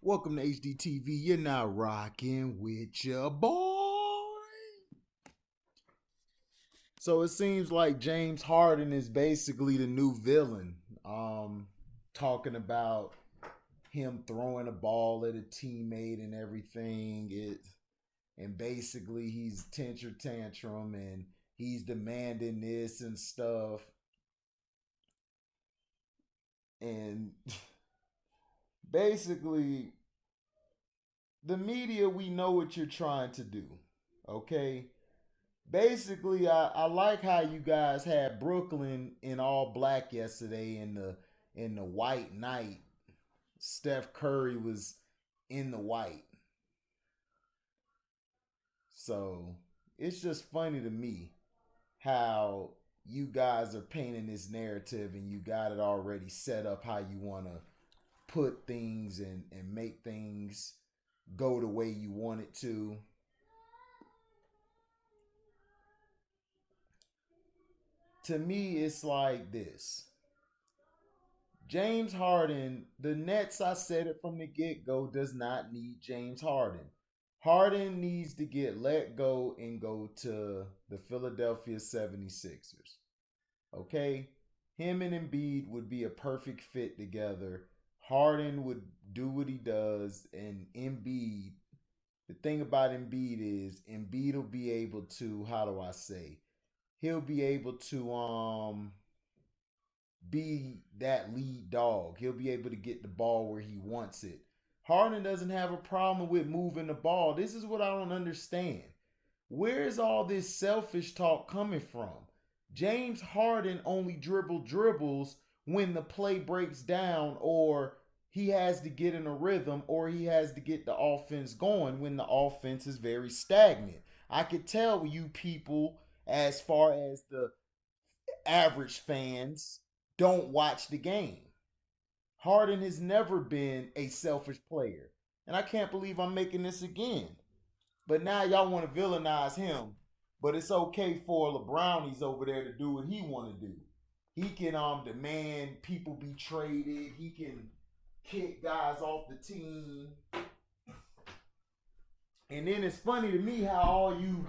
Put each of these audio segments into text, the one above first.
Welcome to HDTV. You're now rocking with your boy. So it seems like James Harden is basically the new villain. Talking about him throwing a ball at a teammate and everything. And basically he's tantrum and he's demanding this and stuff. And basically the media, we know what you're trying to do. Okay. Basically, I like how you guys had Brooklyn in all black yesterday in the white night. Steph Curry was in the white. So it's just funny to me how you guys are painting this narrative and you got it already set up how you want to put things and make things go the way you want it to. To me, it's like this. James Harden, the Nets, I said it from the get go, does not need James Harden. Harden needs to get let go and go to the Philadelphia 76ers. Okay? Him and Embiid would be a perfect fit together. Harden would do what he does, and Embiid, the thing about Embiid is Embiid will be able to, how do I say? He'll be able to be that lead dog. He'll be able to get the ball where he wants it. Harden doesn't have a problem with moving the ball. This is what I don't understand. Where is all this selfish talk coming from? James Harden only dribbles when the play breaks down or he has to get in a rhythm or he has to get the offense going when the offense is very stagnant. I could tell you people, as far as the average fans, don't watch the game. Harden has never been a selfish player. And I can't believe I'm making this again. But now y'all want to villainize him. But it's okay for lebrownies over there to do what he want to do. He can demand people be traded. He can kick guys off the team. And then it's funny to me how all you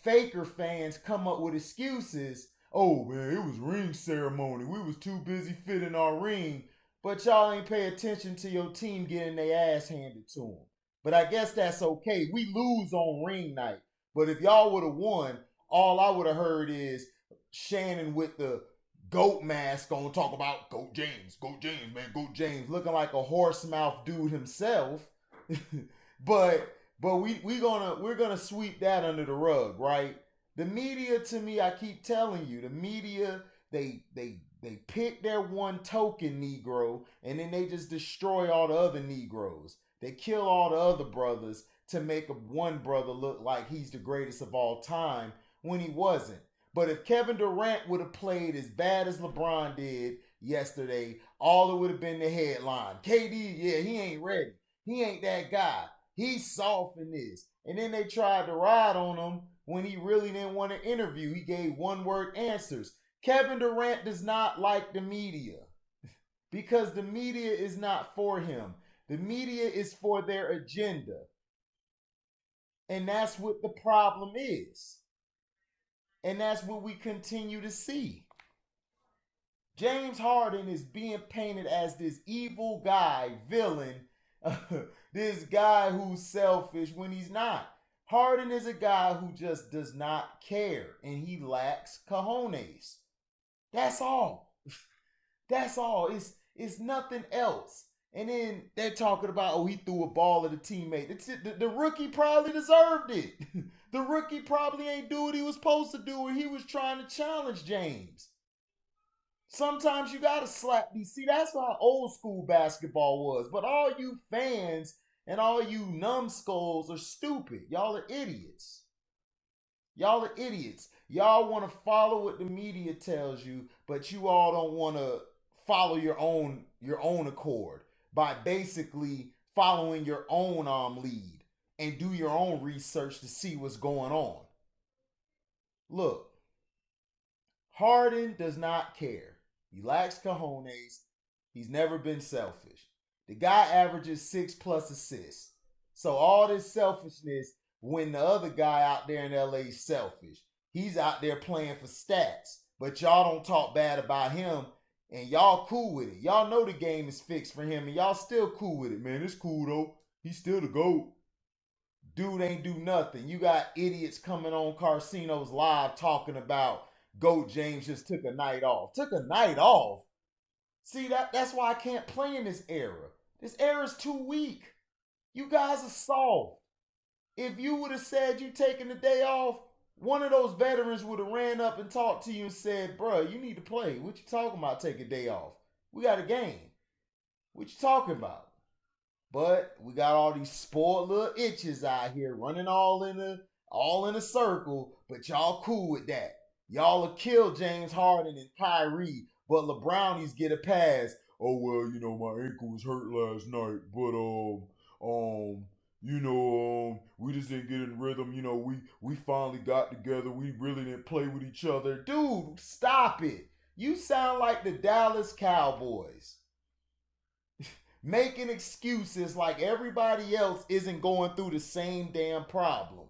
Faker fans come up with excuses. Oh man, it was ring ceremony. We was too busy fitting our ring. But y'all ain't pay attention to your team getting their ass handed to them. But I guess that's okay. We lose on ring night. But if y'all would have won, all I would have heard is Shannon with the goat mask on talk about Goat James, man, Goat James, looking like a horse mouth dude himself. but we're gonna sweep that under the rug, right? The media, to me, I keep telling you, the media, they pick their one token Negro and then they just destroy all the other Negroes. They kill all the other brothers to make one brother look like he's the greatest of all time when he wasn't. But if Kevin Durant would have played as bad as LeBron did yesterday, all it would have been the headline. KD, yeah, he ain't ready. He ain't that guy. He's soft in this. And then they tried to ride on him when he really didn't want to interview. He gave one word answers. Kevin Durant does not like the media because the media is not for him. The media is for their agenda. And that's what the problem is. And that's what we continue to see. James Harden is being painted as this evil guy, villain, this guy who's selfish when he's not. Harden is a guy who just does not care and he lacks cojones. That's all. That's all. It's nothing else. And then they're talking about, oh, he threw a ball at a teammate. The rookie probably deserved it. The rookie probably ain't do what he was supposed to do when he was trying to challenge James. Sometimes you got to slap these. See, that's how old school basketball was. But all you fans and all you numbskulls are stupid. Y'all are idiots. Y'all are idiots. Y'all want to follow what the media tells you, but you all don't want to follow your own accord by basically following your own lead and do your own research to see what's going on. Look, Harden does not care. He lacks cojones. He's never been selfish. The guy averages 6+ assists. So all this selfishness when the other guy out there in LA is selfish. He's out there playing for stats, but y'all don't talk bad about him, and y'all cool with it. Y'all know the game is fixed for him, and y'all still cool with it, man. It's cool though. He's still the GOAT. Dude ain't do nothing. You got idiots coming on Carcino's live talking about GOAT James just took a night off. Took a night off. See, that's why I can't play in this era. This era is too weak. You guys are soft. If you would have said you taking the day off, one of those veterans would have ran up and talked to you and said, bro, you need to play. What you talking about taking a day off? We got a game. What you talking about? But we got all these spoiled little itches out here running all in a circle, but y'all cool with that. Y'all will kill James Harden and Kyrie, but LeBrownies get a pass. Oh well, my ankle was hurt last night, but we just didn't get in rhythm. We finally got together. We really didn't play with each other. Dude, stop it. You sound like the Dallas Cowboys. Making excuses like everybody else isn't going through the same damn problem.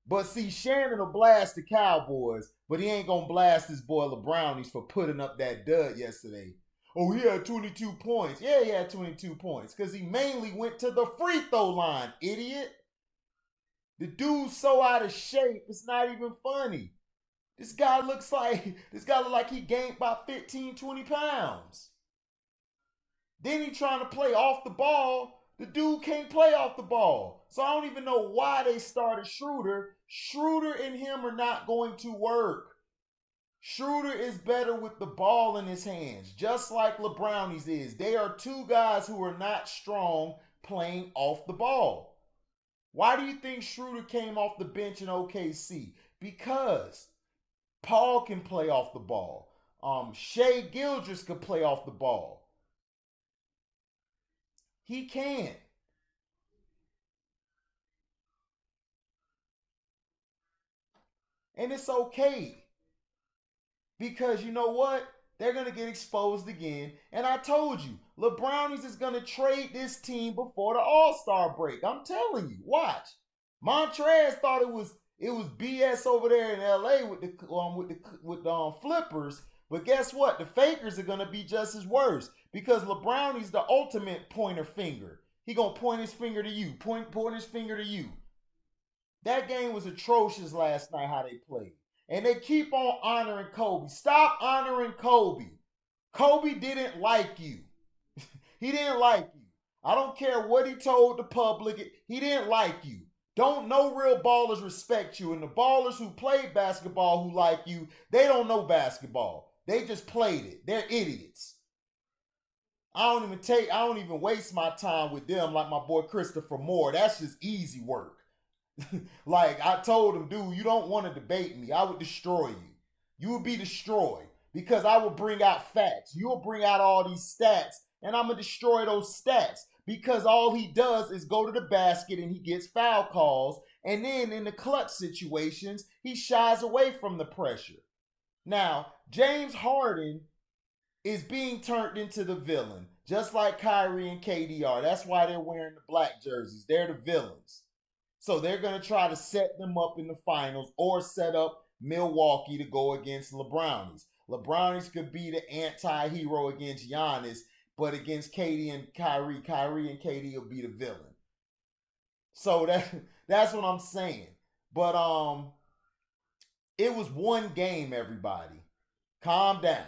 But see, Shannon will blast the Cowboys, but he ain't gonna blast his boy LeBrownies for putting up that dud yesterday. Oh, he had 22 points. Yeah, he had 22 points because he mainly went to the free throw line, idiot. The dude's so out of shape, it's not even funny. This guy looks like he gained about 15, 20 pounds. Then he trying to play off the ball. The dude can't play off the ball. So I don't even know why they started Schroeder. Schroeder and him are not going to work. Schroeder is better with the ball in his hands, just like LeBrownies is. They are two guys who are not strong playing off the ball. Why do you think Schroeder came off the bench in OKC? Because Paul can play off the ball. Shai Gilgeous can play off the ball. He can't. And it's okay. Because you know what? They're going to get exposed again. And I told you, LeBrownies is going to trade this team before the All-Star break. I'm telling you. Watch. Montrez thought it was BS over there in LA with the flippers. But guess what? The fakers are going to be just as worse. Because LeBrownie's the ultimate pointer finger. He going to point his finger to you. Point his finger to you. That game was atrocious last night how they played. And they keep on honoring Kobe. Stop honoring Kobe. Kobe didn't like you. He didn't like you. I don't care what he told the public. He didn't like you. Don't no real ballers respect you. And the ballers who played basketball who like you, they don't know basketball. They just played it. They're idiots. I don't even waste my time with them like my boy Christopher Moore. That's just easy work. Like I told him, dude, you don't want to debate me. I would destroy you. You would be destroyed because I will bring out facts. You'll bring out all these stats and I'm going to destroy those stats because all he does is go to the basket and he gets foul calls. And then in the clutch situations, he shies away from the pressure. Now, James Harden is being turned into the villain, just like Kyrie and KD are. That's why they're wearing the black jerseys. They're the villains. So they're going to try to set them up in the finals or set up Milwaukee to go against LeBrownies. LeBrownies could be the anti-hero against Giannis, but against KD and Kyrie and KD will be the villain. So that's what I'm saying. But it was one game, everybody. Calm down.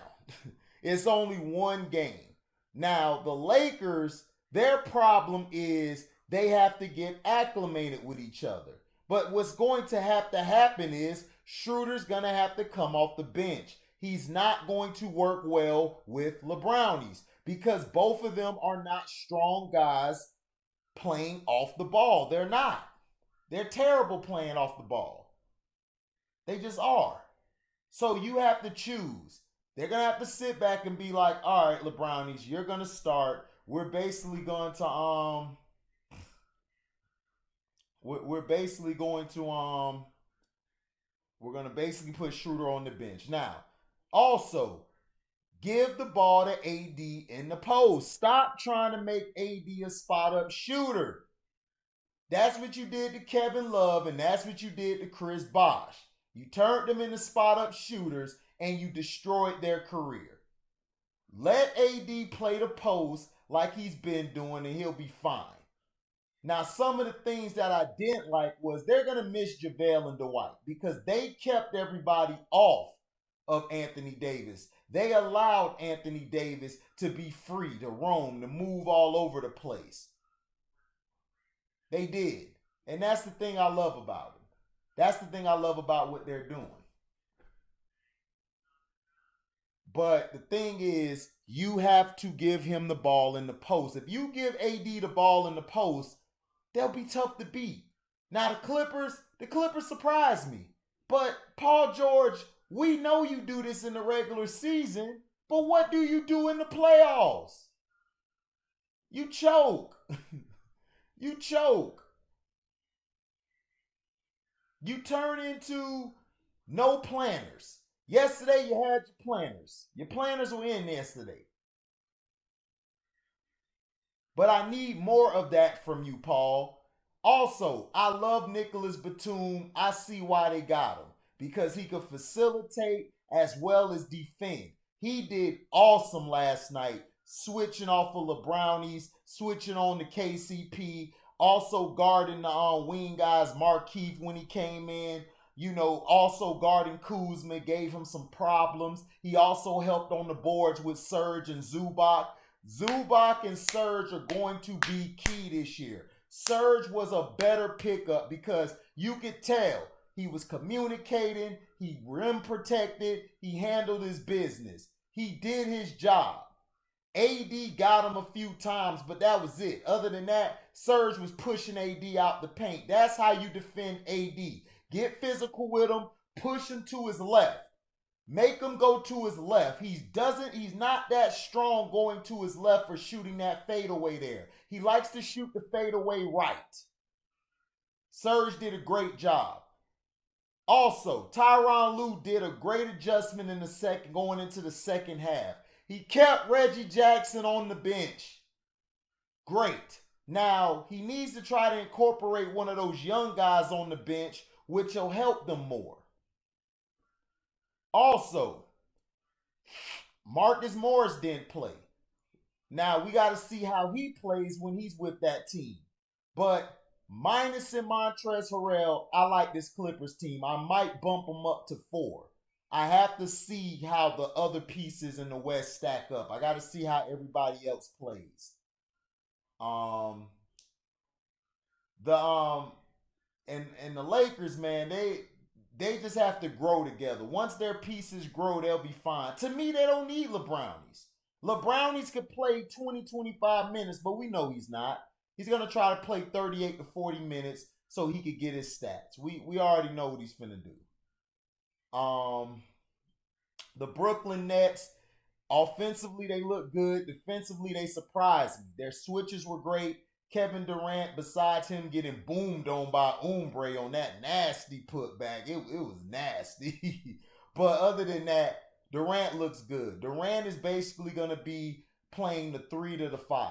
It's only one game. Now, the Lakers, their problem is they have to get acclimated with each other. But what's going to have to happen is Schroeder's going to have to come off the bench. He's not going to work well with LeBrownies because both of them are not strong guys playing off the ball. They're not. They're terrible playing off the ball. They just are. So you have to choose. They're going to have to sit back and be like, all right, LeBrownies, you're going to start. We're basically going to we're going to basically put Schroeder on the bench. Now, also, Give the ball to AD in the post. Stop trying to make AD a spot up shooter. That's what you did to Kevin Love, and that's what you did to Chris Bosh. You turned them into spot up shooters, and you destroyed their career. Let AD play the post like he's been doing, and he'll be fine. Now, some of the things that I didn't like was they're going to miss JaVale and Dwight because they kept everybody off of Anthony Davis. They allowed Anthony Davis to be free, to roam, to move all over the place. They did. And that's the thing I love about them. That's the thing I love about what they're doing. But the thing is, you have to give him the ball in the post. If you give AD the ball in the post, they'll be tough to beat. Now the Clippers surprised me. But Paul George, we know you do this in the regular season, but what do you do in the playoffs? You choke. You choke. You turn into no planners. Yesterday you had your planners. Your planners were in yesterday. But I need more of that from you, Paul. Also, I love Nicholas Batum. I see why they got him because he could facilitate as well as defend. He did awesome last night, switching off of LeBrownies, switching on to KCP, also guarding the wing guys, Markeith when he came in. Also guarding Kuzma gave him some problems. He also helped on the boards with Serge and Zubac. Zubac and Serge are going to be key this year. Serge was a better pickup because you could tell he was communicating, he rim protected, he handled his business. He did his job. AD got him a few times, but that was it. Other than that, Serge was pushing AD out the paint. That's how you defend AD. Get physical with him, push him to his left. Make him go to his left. He's not that strong going to his left for shooting that fadeaway there. He likes to shoot the fadeaway right. Serge did a great job. Also, Tyronn Lue did a great adjustment in the second, going into the second half. He kept Reggie Jackson on the bench. Great. Now, he needs to try to incorporate one of those young guys on the bench, which will help them more. Also, Marcus Morris didn't play. Now, we got to see how he plays when he's with that team. But minus Montrezl Harrell, I like this Clippers team. I might bump them up to 4. I have to see how the other pieces in the West stack up. I got to see how everybody else plays. The and the Lakers, man, they just have to grow together. Once their pieces grow, they'll be fine. To me, they don't need LeBrownies. LeBrownies could play 20, 25 minutes, but we know he's not. He's going to try to play 38 to 40 minutes so he could get his stats. We already know what he's finna do. The Brooklyn Nets, offensively, they look good. Defensively, they surprised me. Their switches were great. Kevin Durant, besides him getting boomed on by Umbre on that nasty putback, it was nasty. But other than that, Durant looks good. Durant is basically going to be playing the 3 to the 5.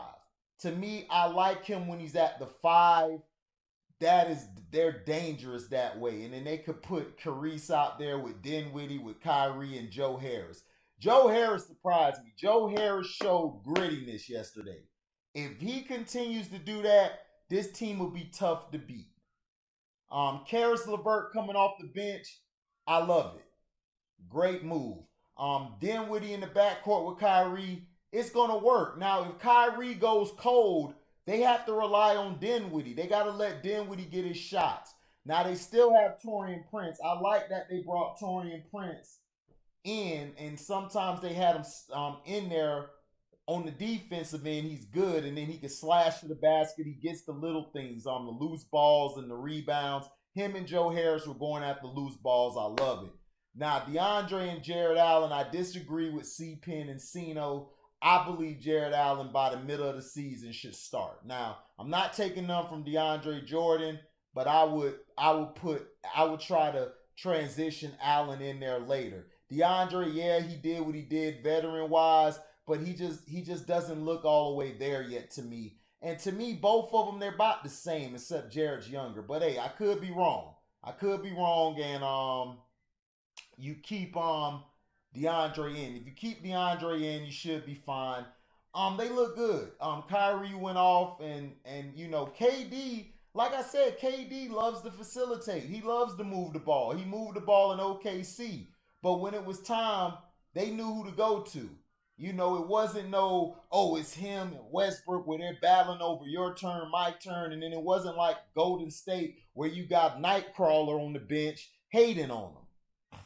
To me, I like him when he's at the 5. They're dangerous that way. And then they could put Carice out there with Dinwiddie, with Kyrie, and Joe Harris. Joe Harris surprised me. Joe Harris showed grittiness yesterday. If he continues to do that, this team will be tough to beat. Karis LeVert coming off the bench, I love it. Great move. Dinwiddie in the backcourt with Kyrie, it's going to work. Now, if Kyrie goes cold, they have to rely on Dinwiddie. They got to let Dinwiddie get his shots. Now, they still have Taurean Prince. I like that they brought Taurean Prince in, and sometimes they had him in there on the defensive end. He's good, and then he can slash to the basket. He gets the little things, the loose balls and the rebounds. Him and Joe Harris were going after loose balls. I love it. Now, DeAndre and Jared Allen, I disagree with C-Pen and Sino. I believe Jared Allen by the middle of the season should start. Now, I'm not taking none from DeAndre Jordan, but I would try to transition Allen in there later. DeAndre, yeah, he did what he did veteran wise, but he just doesn't look all the way there yet to me. And to me, both of them, they're about the same, except Jared's younger. But hey, I could be wrong. I could be wrong, and you keep DeAndre in. If you keep DeAndre in, you should be fine. They look good. Kyrie went off, and KD. Like I said, KD loves to facilitate. He loves to move the ball. He moved the ball in OKC, but when it was time, they knew who to go to. It wasn't no, oh, it's him and Westbrook where they're battling over your turn, my turn, and then it wasn't like Golden State where you got Nightcrawler on the bench hating on them.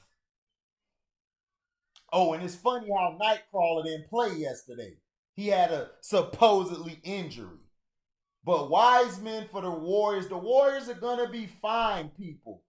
Oh, and it's funny how Nightcrawler didn't play yesterday. He had a supposedly injury. But Wiseman for the Warriors are gonna be fine, people.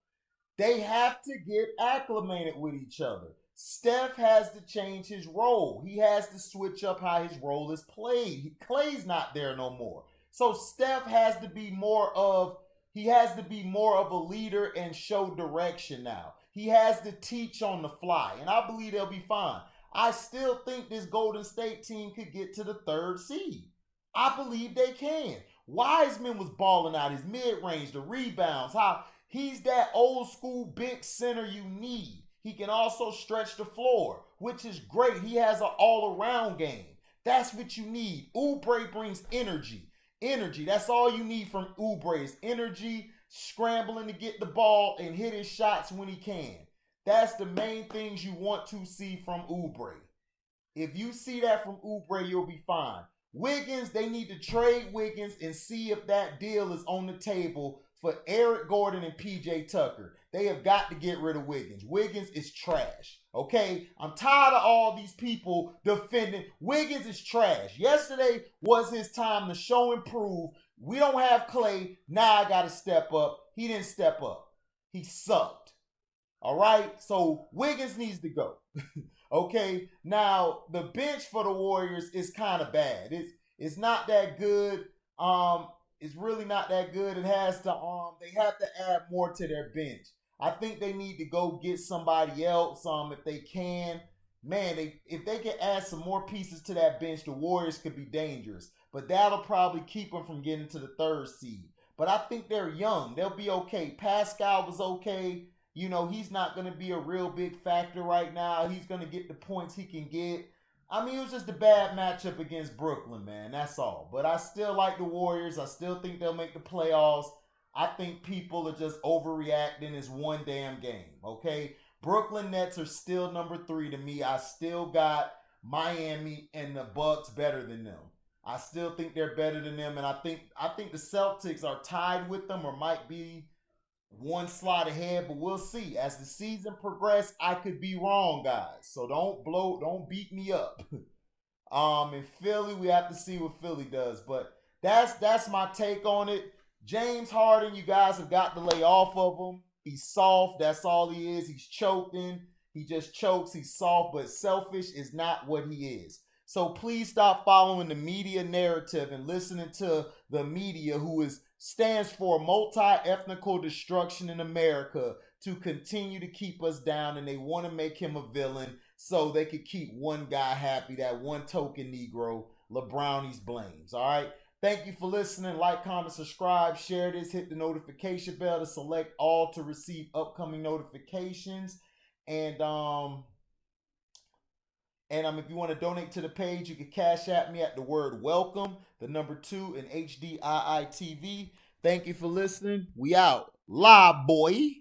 They have to get acclimated with each other. Steph has to change his role. He has to switch up how his role is played. Clay's not there no more. So Steph has to be more of a leader and show direction now. He has to teach on the fly, and I believe they'll be fine. I still think this Golden State team could get to the third seed. I believe they can. Wiseman was balling out his mid-range, the rebounds, how he's that old school big center you need. He can also stretch the floor, which is great. He has an all-around game. That's what you need. Oubre brings energy. Energy. That's all you need from Oubre is energy, scrambling to get the ball, and hit his shots when he can. That's the main things you want to see from Oubre. If you see that from Oubre, you'll be fine. Wiggins, they need to trade Wiggins and see if that deal is on the table for Eric Gordon and PJ Tucker. They have got to get rid of Wiggins. Wiggins is trash. Okay? I'm tired of all these people defending. Wiggins is trash. Yesterday was his time to show and prove. We don't have Clay. Now I got to step up. He didn't step up. He sucked. All right? So Wiggins needs to go. Okay, now the bench for the Warriors is kind of bad. It's not that good. It's really not that good. It has to they have to add more to their bench. I think they need to go get somebody else if they can. Man, if they can add some more pieces to that bench, the Warriors could be dangerous. But that'll probably keep them from getting to the third seed. But I think they're young. They'll be okay. Pascal was okay. He's not going to be a real big factor right now. He's going to get the points he can get. I mean, it was just a bad matchup against Brooklyn, man. That's all. But I still like the Warriors. I still think they'll make the playoffs. I think people are just overreacting. It's one damn game, okay? Brooklyn Nets are still number 3 to me. I still got Miami and the Bucks better than them. I still think they're better than them, and I think the Celtics are tied with them or might be one slot ahead, but we'll see. As the season progresses, I could be wrong, guys. So don't beat me up. In Philly, we have to see what Philly does. But that's my take on it. James Harden, you guys have got to lay off of him. He's soft. That's all he is. He's choking. He just chokes. He's soft, but selfish is not what he is. So please stop following the media narrative and listening to the media who stands for multi-ethnical destruction in America to continue to keep us down, and they want to make him a villain so they could keep one guy happy, that one token Negro, lebrowniesblames. All right? Thank you for listening. Like, comment, subscribe, share this, hit the notification bell to select all to receive upcoming notifications. And if you want to donate to the page, you can cash at me at the word welcome, the number 2 in HDIITV. Thank you for listening. We out. Live, boy.